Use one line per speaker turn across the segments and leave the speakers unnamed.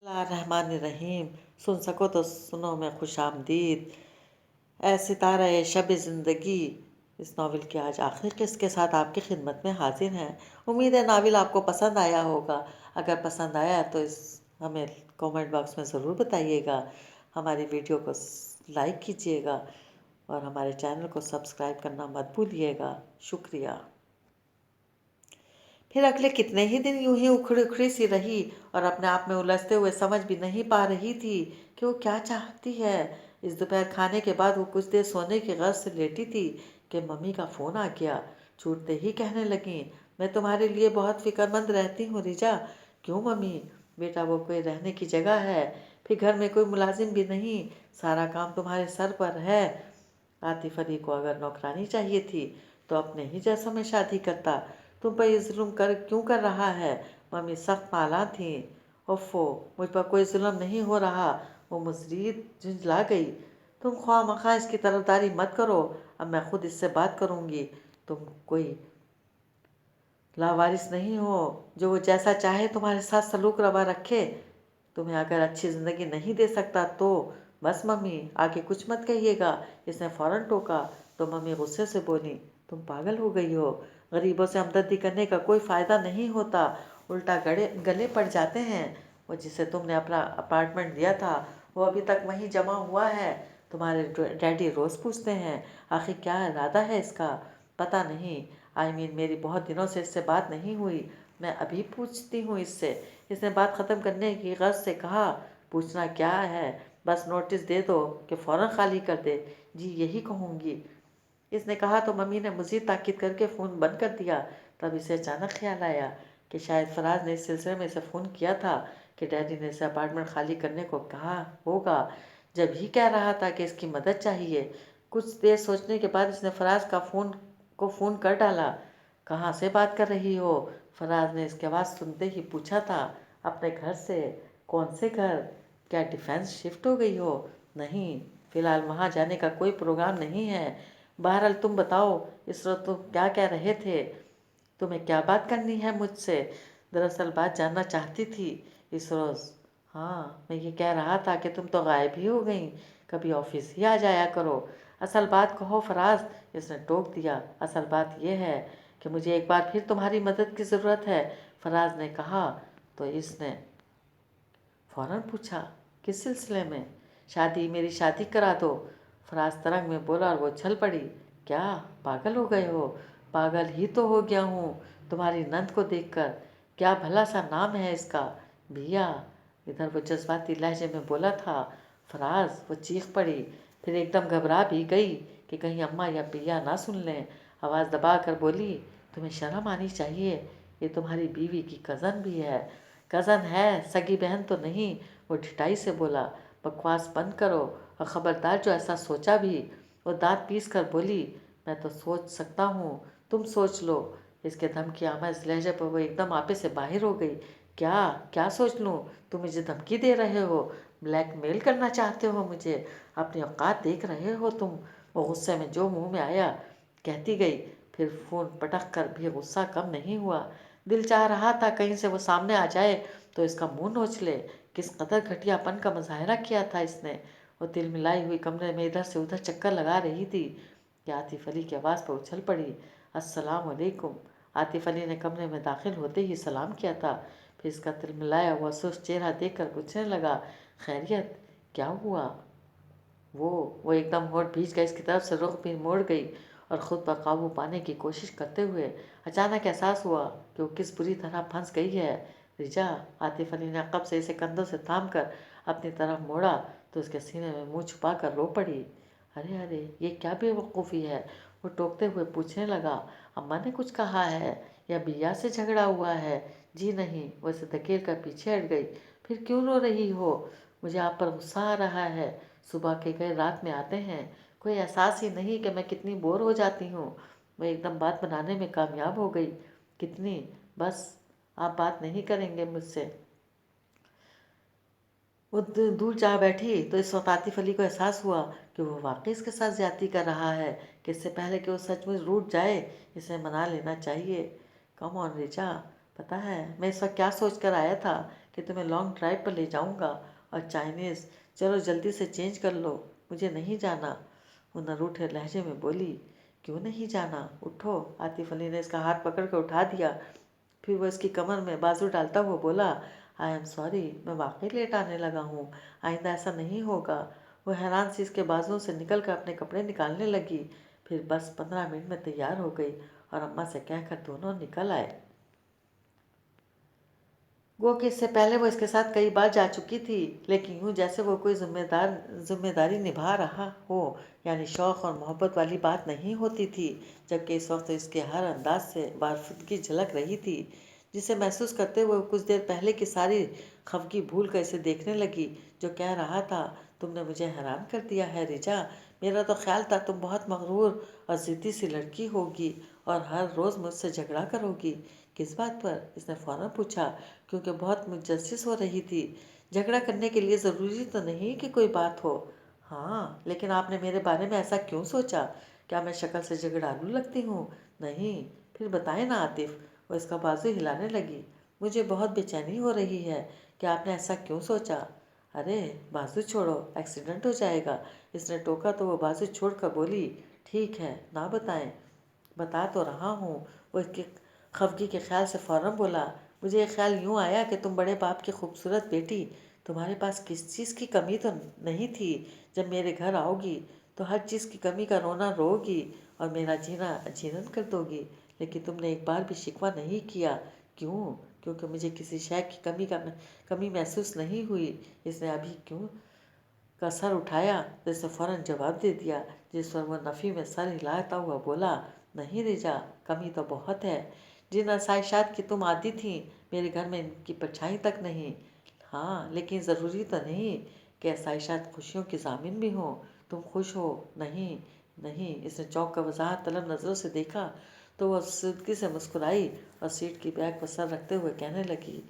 रहीम। सुन सको तो सुनो मैं खुश आमदीद। ए सितारा ए शब ज़िंदगी, इस नावल की आज आखिरी किस्त के साथ आपकी खिदमत में हाजिर हैं। उम्मीद है नावल आपको पसंद आया होगा। अगर पसंद आया तो इस हमें कमेंट बॉक्स में ज़रूर बताइएगा। हमारी वीडियो को लाइक कीजिएगा और हमारे चैनल को सब्सक्राइब करना मत भूलिएगा। शुक्रिया। फिर अगले कितने ही दिन यूं ही उखड़ी उखड़ी सी रही और अपने आप में उलझते हुए समझ भी नहीं पा रही थी कि वो क्या चाहती है। इस दोपहर खाने के बाद वो कुछ देर सोने की गर्ज से लेटी थी कि मम्मी का फ़ोन आ गया। छूटते ही कहने लगी, मैं तुम्हारे लिए बहुत फिक्रमंद रहती हूँ रिजा। क्यों मम्मी? बेटा वो कोई रहने की जगह है, फिर घर में कोई मुलाजिम भी नहीं, सारा काम तुम्हारे सर पर है। आतिफ अली को अगर नौकरानी चाहिए थी तो अपने ही जैसों में शादी करता। तुम पर ये जुल्म क्यों कर रहा है? मम्मी सख्त माला थी। ओफो, मुझ पर कोई जुल्म नहीं हो रहा। वो मुजरीद झुंझला गई। तुम ख्वाह इसकी तरफदारी मत करो, अब मैं खुद इससे बात करूँगी। तुम कोई लावारिस नहीं हो जो वो जैसा चाहे तुम्हारे साथ सलूक रवा रखे। तुम्हें अगर अच्छी ज़िंदगी नहीं दे सकता तो बस मम्मी आगे कुछ मत कहिएगा। इसने फ़ौरन टोका तो मम्मी गुस्से से बोली, तुम पागल हो गई हो। गरीबों से हमदर्दी करने का कोई फ़ायदा नहीं होता, उल्टा गले पड़ जाते हैं। वो जिसे तुमने अपना अपार्टमेंट दिया था वो अभी तक वहीं जमा हुआ है। तुम्हारे डैडी रोज़ पूछते हैं आखिर क्या इरादा है इसका। पता नहीं, मेरी बहुत दिनों से इससे बात नहीं हुई। मैं अभी पूछती हूँ इससे। इसने बात ख़त्म करने की गर्ज से कहा, पूछना क्या है, बस नोटिस दे दो कि फ़ौरन खाली कर दे। जी यही कहूँगी। इसने कहा तो मम्मी ने मज़ीद ताकीद करके फ़ोन बंद कर दिया। तब इसे अचानक ख्याल आया कि शायद फराज ने इस सिलसिले में इसे फ़ोन किया था कि डैडी ने इसे अपार्टमेंट खाली करने को कहा होगा। जब ही कह रहा था कि इसकी मदद चाहिए। कुछ देर सोचने के बाद इसने फराज को फ़ोन कर डाला। कहाँ से बात कर रही हो? फराज ने इसकी आवाज़ सुनते ही पूछा था। अपने घर से। कौन से घर? क्या डिफेंस शिफ्ट हो गई हो? नहीं, फ़िलहाल वहाँ जाने का कोई प्रोग्राम नहीं है। बहरहाल तुम बताओ, इस रोज़ तुम क्या कह रहे थे? तुम्हें क्या बात करनी है मुझसे? दरअसल बात जानना चाहती थी इस रोज़। हाँ, मैं ये कह रहा था कि तुम तो गायब ही हो गई, कभी ऑफिस ही आ जाया करो। असल बात कहो फराज, इसने टोक दिया। असल बात यह है कि मुझे एक बार फिर तुम्हारी मदद की ज़रूरत है, फराज ने कहा। तो इसने फ़ौरन पूछा, किस सिलसिले में? मेरी शादी करा दो, फराज तरंग में बोला और वो छल पड़ी। क्या पागल हो गए हो? पागल ही तो हो गया हूँ तुम्हारी नंद को देखकर। क्या भला सा नाम है इसका? बिया। इधर वो जज्बाती लहजे में बोला था। फराज वो चीख पड़ी, फिर एकदम घबरा भी गई कि कहीं अम्मा या बिया ना सुन लें। आवाज़ दबा कर बोली, तुम्हें शर्म आनी चाहिए, ये तुम्हारी बीवी की कज़न भी है। कज़न है, सगी बहन तो नहीं, वो ढिठाई से बोला। बकवास बंद करो और ख़बरदार जो ऐसा सोचा भी। वो दांत पीस कर बोली, मैं तो सोच सकता हूँ, तुम सोच लो। इसके धमकी आमेज़ लहजे पर वो एकदम आपे से बाहर हो गई। क्या क्या सोच लूँ? तुम मुझे धमकी दे रहे हो? ब्लैकमेल करना चाहते हो मुझे? अपनी औकात देख रहे हो तुम? वो गुस्से में जो मुंह में आया कहती गई। फिर फ़ोन पटक कर भी गुस्सा कम नहीं हुआ। दिल चाह रहा था कहीं से वो सामने आ जाए तो इसका मुंह नोच ले। किस कदर घटियापन का मुजाहरा किया था इसने। वो तिल मिलाई हुई कमरे में इधर से उधर चक्कर लगा रही थी कि आतिफ अली की आवाज़ पर उछल पड़ी। अस्सलाम वालेकुम। आतिफ अली ने कमरे में दाखिल होते ही सलाम किया था। फिर इसका तिल मिलाया हुआ सुस्त चेहरा देख कर पूछने लगा, खैरियत? क्या हुआ? वो एकदम होठ भीज कर इसकी तरफ से रुख भी मोड़ गई और ख़ुद पर काबू पाने की कोशिश करते हुए अचानक एहसास हुआ कि वो किस बुरी तरह फंस गई है। रिजा, आतिफ अली ने अक़ब से इसे कंधों से थाम कर अपनी तरफ मोड़ा तो उसके सीने में मुंह छुपा कर रो पड़ी। अरे अरे, ये क्या बेवकूफ़ी है? वो टोकते हुए पूछने लगा, अम्मा ने कुछ कहा है या बिया से झगड़ा हुआ है? जी नहीं, वो इसे धकेल कर पीछे हट गई। फिर क्यों रो रही हो? मुझे आप पर गुस्सा आ रहा है। सुबह के गए रात में आते हैं, कोई एहसास ही नहीं कि मैं कितनी बोर हो जाती हूँ। मैं एकदम बात बनाने में कामयाब हो गई। कितनी? बस आप बात नहीं करेंगे मुझसे। वो दूर जा बैठी तो इस वक्त आतिफ अली को एहसास हुआ कि वो वाकई इसके साथ ज्यादती कर रहा है कि इससे पहले कि वो सचमुच रूठ जाए इसे मना लेना चाहिए। कम ऑन रिचा, पता है मैं इस वक्त क्या सोच कर आया था कि कि तुम्हें लॉन्ग ड्राइव पर ले जाऊंगा और चाइनीज़। चलो जल्दी से चेंज कर लो, मुझे नहीं जाना। वो नरूठे लहजे में बोली। क्यों नहीं जाना, उठो। आतिफ अली ने इसका हाथ पकड़ कर उठा दिया। फिर वो इसकी कमर में बाजू डालता हुआ बोला, आई एम सॉरी, मैं वाकई लेट आने लगा हूँ, आइंदा ऐसा नहीं होगा। वो हैरान सी इसके बाजुओं से निकल कर अपने कपड़े निकालने लगी। फिर बस 15 मिनट में तैयार हो गई और अम्मा से कहकर दोनों निकल आए। वो कि इससे पहले वो इसके साथ कई बार जा चुकी थी, लेकिन यूँ जैसे वो कोई जिम्मेदारी निभा रहा हो, यानी शौक़ और मोहब्बत वाली बात नहीं होती थी। जबकि इस वक्त इसके हर अंदाज से बारफुदगी झलक रही थी, जिसे महसूस करते हुए कुछ देर पहले की सारी खफगी भूल कर इसे देखने लगी, जो कह रहा था, तुमने मुझे हैरान कर दिया है रिजा। मेरा तो ख्याल था तुम बहुत मगरूर और ज़िद्दी सी लड़की होगी और हर रोज़ मुझसे झगड़ा करोगी। किस बात पर, इसने फ़ौरन पूछा, क्योंकि बहुत मुतजस्सिस हो रही थी। झगड़ा करने के लिए ज़रूरी तो नहीं कि कोई बात हो। हाँ, लेकिन आपने मेरे बारे में ऐसा क्यों सोचा? क्या मैं शक्ल से झगड़ालू लगती हूँ? नहीं। फिर बताएं ना आतिफ। वो इसका बाजू हिलाने लगी। मुझे बहुत बेचैनी हो रही है कि आपने ऐसा क्यों सोचा। अरे बाजू छोड़ो, एक्सीडेंट हो जाएगा। इसने टोका तो वो बाजू छोड़ कर बोली, ठीक है ना बताएं। बता तो रहा हूँ। वो इसकी खफगी के ख्याल से फ़ौरन बोला, मुझे ये ख्याल यूँ आया कि तुम बड़े बाप की खूबसूरत बेटी, तुम्हारे पास किस चीज़ की कमी तो नहीं थी। जब मेरे घर आओगी तो हर चीज़ की कमी का रोना रोगी और मेरा जीना जीवन कर दोगी। लेकिन तुमने एक बार भी शिकवा नहीं किया। क्यों? क्योंकि मुझे किसी शय की कमी महसूस नहीं हुई। इसने अभी क्यों का सर उठाया तो इसने फ़ौरन जवाब दे दिया, जिस पर वह नफ़ी में सर हिलाता हुआ बोला, नहीं रिजा, कमी तो बहुत है। जिन आसाइशात की तुम आदी थी, मेरे घर में इनकी परछाई तक नहीं। हाँ, लेकिन ज़रूरी तो नहीं कि आसाइशात खुशियों की ज़ामिन भी हों। तुम खुश हो? नहीं नहीं। इसने चौंक कर वजाहत तलब नज़रों से देखा तो वह सिद्दगी से मुस्कुराई और सीट की बैग पर सर रखते हुए कहने लगी,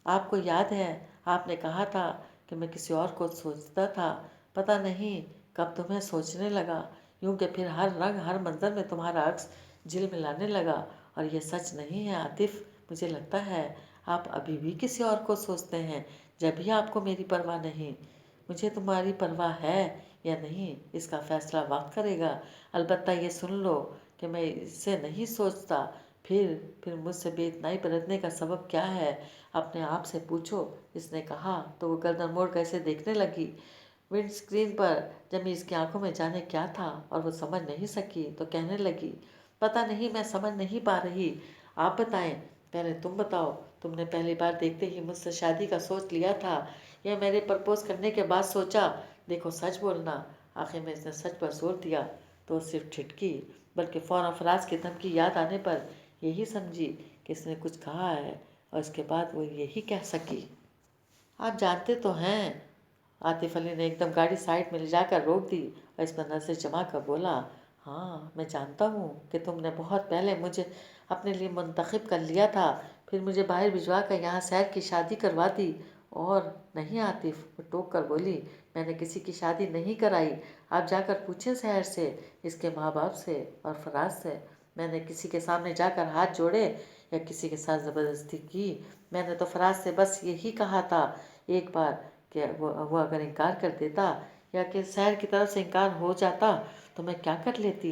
आपको याद है आपने कहा था कि मैं किसी और को सोचता था। पता नहीं कब तुम्हें सोचने लगा, यूँ कि फिर हर रंग हर मंज़र में तुम्हारा अक्स झिलमिलाने लगा। और ये सच नहीं है आतिफ, मुझे लगता है आप अभी भी किसी और को सोचते हैं, जब भी आपको मेरी परवाह नहीं। मुझे तुम्हारी परवाह है या नहीं, इसका फ़ैसला वक्त करेगा। अलबत्ता ये सुन लो कि मैं इससे नहीं सोचता। फिर मुझसे बेइतनाई बरतने का सबब क्या है, अपने आप से पूछो। इसने कहा तो वो गर्दन मोड़ कर इसे देखने लगी। विंड स्क्रीन पर जमी इसकी आंखों में जाने क्या था और वो समझ नहीं सकी तो कहने लगी, पता नहीं, मैं समझ नहीं पा रही। आप बताएं, पहले तुम बताओ। तुमने पहली बार देखते ही मुझसे शादी का सोच लिया था या मेरे प्रपोज करने के बाद सोचा? देखो सच बोलना। आखिर में इसने सच पर जोर दिया तो सिर्फ ठिठकी, बल्कि फ़ौरन फराज की धमकी याद आने पर यही समझी कि इसने कुछ कहा है और इसके बाद वो यही कह सकी, आप जानते तो हैं। आतिफ अली ने एकदम गाड़ी साइड में ले जाकर रोक दी और इस पर नजर जमा कर बोला, हाँ मैं जानता हूँ कि तुमने बहुत पहले मुझे अपने लिए मुंतखब कर लिया था, फिर मुझे बाहर भिजवा कर यहाँ सैर की शादी करवा दी। और नहीं आतिफ, वो टोक कर बोली, मैंने किसी की शादी नहीं कराई। आप जाकर पूछें शहर से, इसके माँ बाप से और फराज से। मैंने किसी के सामने जाकर हाथ जोड़े या किसी के साथ ज़बरदस्ती की? मैंने तो फराज से बस यही कहा था एक बार कि वो अगर इनकार कर देता या कि शहर की तरफ से इनकार हो जाता तो मैं क्या कर लेती?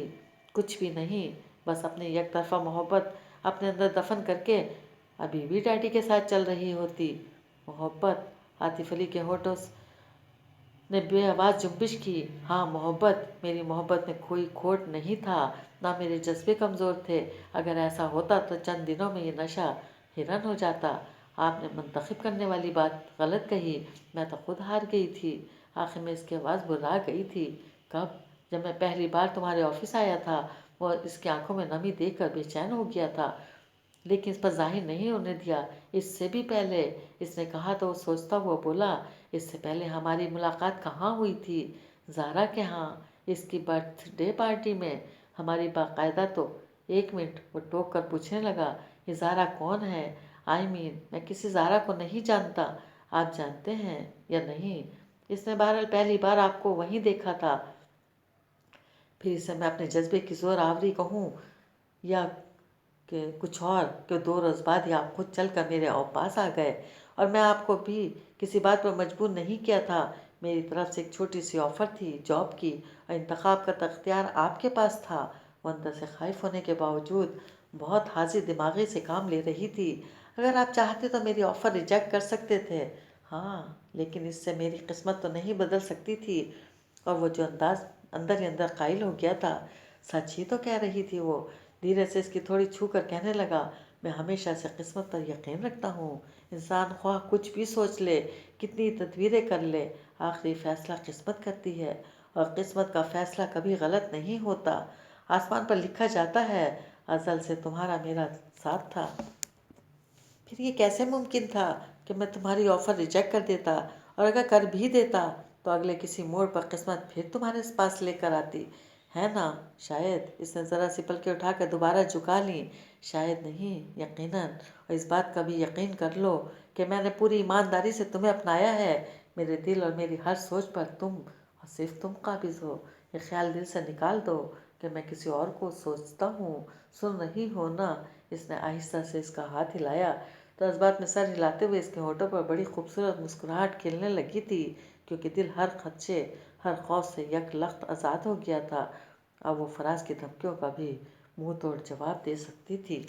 कुछ भी नहीं, बस अपनी एक तरफा मोहब्बत अपने अंदर दफन करके अभी भी डैडी के साथ चल रही होती। मोहब्बत? आतिफ अली के होठों ने बेआवाज़ जुम्बिश की। हाँ मोहब्बत, मेरी मोहब्बत में कोई खोट नहीं था, ना मेरे जज्बे कमज़ोर थे। अगर ऐसा होता तो चंद दिनों में ये नशा हिरन हो जाता। आपने मुंतखब करने वाली बात गलत कही, मैं तो खुद हार गई थी। आखिर में इसकी आवाज़ बुर्रा गई थी। कब? जब मैं पहली बार तुम्हारे ऑफिस आया था। वो इसकी आंखों में नमी देखकर बेचैन हो गया था, लेकिन इस पर जाहिर नहीं होने दिया। इससे भी पहले, इसने कहा तो वो सोचता हुआ बोला, इससे पहले हमारी मुलाकात कहाँ हुई थी? ज़ारा के यहाँ, इसकी बर्थडे पार्टी में। हमारी बाकायदा तो। एक मिनट, वो टोक कर पूछने लगा, ये ज़ारा कौन है? मैं किसी ज़ारा को नहीं जानता। आप जानते हैं या नहीं? इसने बहरहाल पहली बार आपको वहीं देखा था। फिर इसे मैं अपने जज्बे की जोर आवरी कहूँ या कि कुछ और, कि 2 रोज़ बाद ही आप खुद चल कर मेरे पास आ गए اور میں آپ کو بھی کسی بات پر مجبور نہیں کیا تھا۔ میری طرف سے ایک چھوٹی سی آفر تھی جاب کی، اور انتخاب کا اختیار آپ کے پاس تھا۔ وہ اندر سے خائف ہونے کے باوجود بہت حاضر دماغی سے کام لے رہی تھی۔ اگر آپ چاہتے تو میری آفر ریجیکٹ کر سکتے تھے۔ ہاں، لیکن اس سے میری قسمت تو نہیں بدل سکتی تھی۔ اور وہ جو انداز اندر ہی اندر قائل ہو گیا تھا، سچ ہی تو کہہ رہی تھی وہ۔ دھیرے سے اس کی تھوڑی چھو کر کہنے لگا، میں ہمیشہ سے قسمت پر یقین رکھتا ہوں۔ انسان خواہ کچھ بھی سوچ لے، کتنی تدبیریں کر لے، آخری فیصلہ قسمت کرتی ہے، اور قسمت کا فیصلہ کبھی غلط نہیں ہوتا۔ آسمان پر لکھا جاتا ہے، ازل سے تمہارا میرا ساتھ تھا۔ پھر یہ کیسے ممکن تھا کہ میں تمہاری آفر ریجیکٹ کر دیتا، اور اگر کر بھی دیتا تو اگلے کسی موڑ پر قسمت پھر تمہارے پاس لے کر آتی، ہے نا؟ شاید اس نے ذرا سی پلکیں اٹھا کر دوبارہ جھکا لیں۔ شاید نہیں، یقیناً۔ اور اس بات کا بھی یقین کر لو کہ میں نے پوری ایمانداری سے تمہیں اپنایا ہے۔ میرے دل اور میری ہر سوچ پر تم اور صرف تم قابض ہو۔ یہ خیال دل سے نکال دو کہ میں کسی اور کو سوچتا ہوں۔ سن رہی ہو نا؟ اس نے آہستہ سے اس کا ہاتھ ہلایا تو اس بات میں سر ہلاتے ہوئے اس کے ہونٹوں پر بڑی خوبصورت مسکراہٹ کھلنے لگی تھی، کیونکہ دل ہر خدشے، ہر خوف سے یک لخت آزاد ہو گیا تھا۔ اب وہ فراز کی دھمکیوں کا بھی منہ توڑ جواب دے سکتی تھی۔